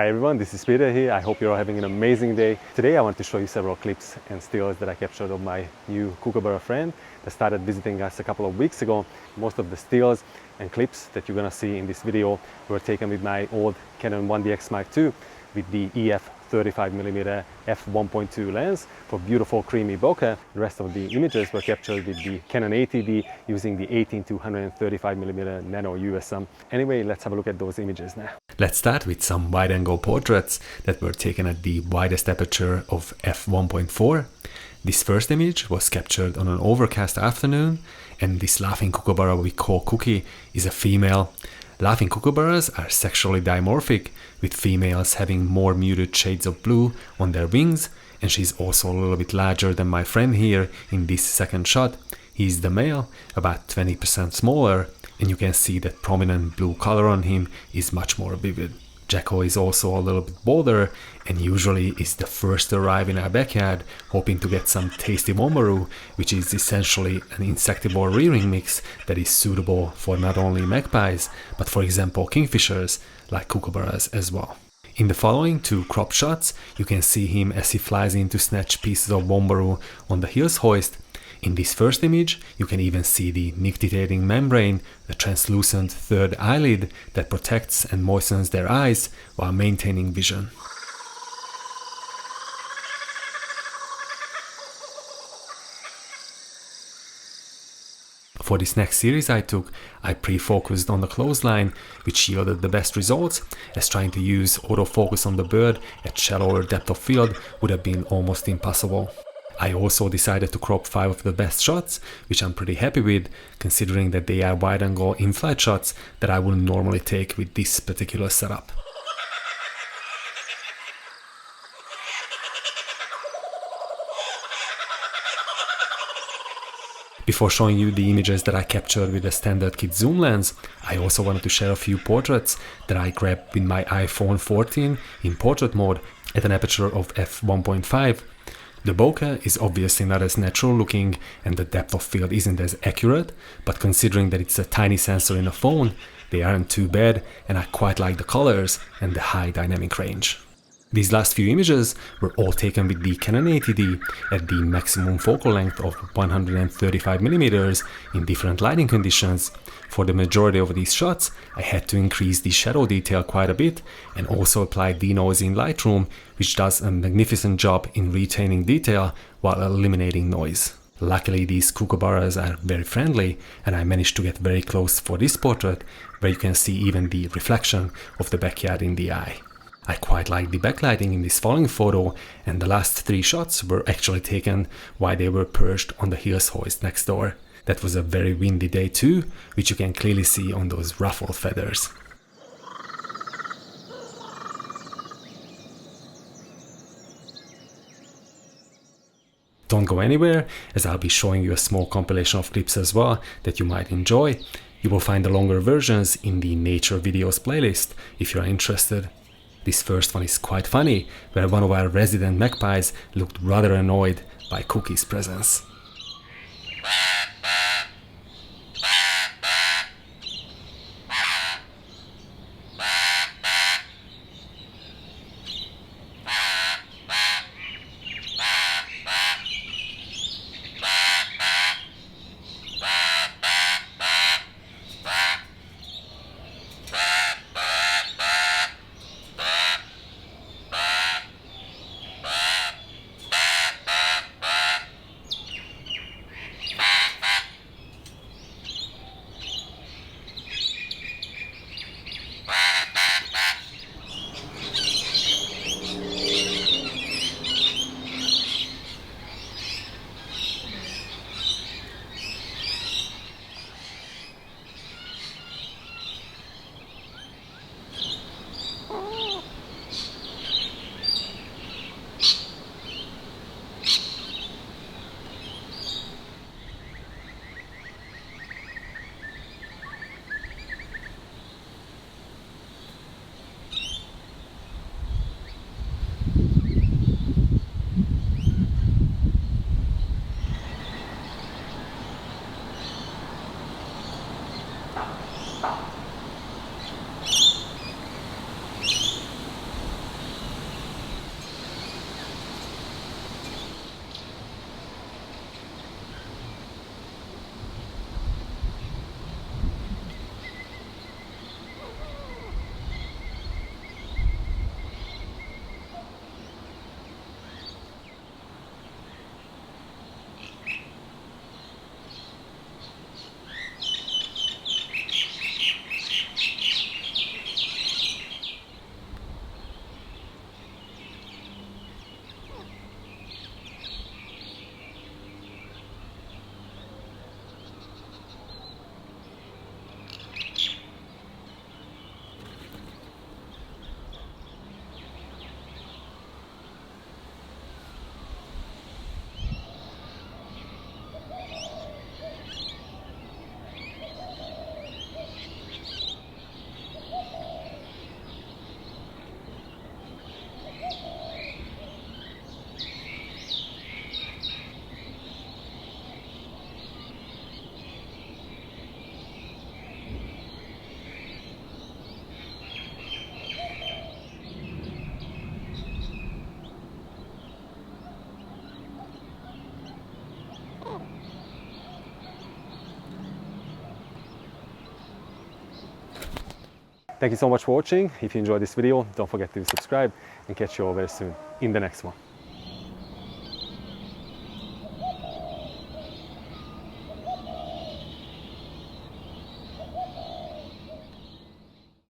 Hi everyone, this is Peter here. I hope you're all having an amazing day. Today I want to show you several clips and stills that I captured of my new kookaburra friend that started visiting us a couple of weeks ago. Most of the stills and clips that you're gonna see in this video were taken with my old Canon 1DX Mark II with the EF 35mm f1.2 lens for beautiful creamy bokeh. The rest of the images were captured with the Canon 80D using the 18 to 135mm Nano USM. Anyway, let's have a look at those images now. Let's start with some wide-angle portraits that were taken at the widest aperture of f1.4. This first image was captured on an overcast afternoon, and this laughing kookaburra we call Cookie is a female. Laughing kookaburras are sexually dimorphic, with females having more muted shades of blue on their wings, and she's also a little bit larger than my friend here in this second shot. He's the male, about 20% smaller, and you can see that prominent blue color on him is much more vivid. Jacko is also a little bit bolder and usually is the first to arrive in our backyard, hoping to get some tasty wombaroo, which is essentially an insectivore rearing mix that is suitable for not only magpies, but for example kingfishers like kookaburras as well. In the following two crop shots, you can see him as he flies in to snatch pieces of wombaroo on the heels hoist. In this first image, you can even see the nictitating membrane, the translucent third eyelid that protects and moistens their eyes while maintaining vision. For this next series I took, I pre-focused on the clothesline, which yielded the best results, as trying to use autofocus on the bird at shallower depth of field would have been almost impossible. I also decided to crop 5 of the best shots, which I'm pretty happy with, considering that they are wide-angle in-flight shots that I wouldn't normally take with this particular setup. Before showing you the images that I captured with a standard kit zoom lens, I also wanted to share a few portraits that I grabbed with my iPhone14 in portrait mode at an aperture of f1.5. The bokeh is obviously not as natural looking and the depth of field isn't as accurate, but considering that it's a tiny sensor in a phone, they aren't too bad, and I quite like the colors and the high dynamic range. These last few images were all taken with the Canon 80D at the maximum focal length of 135mm in different lighting conditions. For the majority of these shots, I had to increase the shadow detail quite a bit and also apply denoise in Lightroom, which does a magnificent job in retaining detail while eliminating noise. Luckily, these kookaburras are very friendly, and I managed to get very close for this portrait, where you can see even the reflection of the backyard in the eye. I quite like the backlighting in this following photo, and the last 3 shots were actually taken while they were perched on the heels hoist next door. That was a very windy day too, which you can clearly see on those ruffled feathers. Don't go anywhere, as I'll be showing you a small compilation of clips as well that you might enjoy. You will find the longer versions in the Nature Videos playlist if you are interested. This first one is quite funny, where one of our resident magpies looked rather annoyed by Cookie's presence. Thank you so much for watching. If you enjoyed this video, don't forget to subscribe and catch you all very soon in the next one.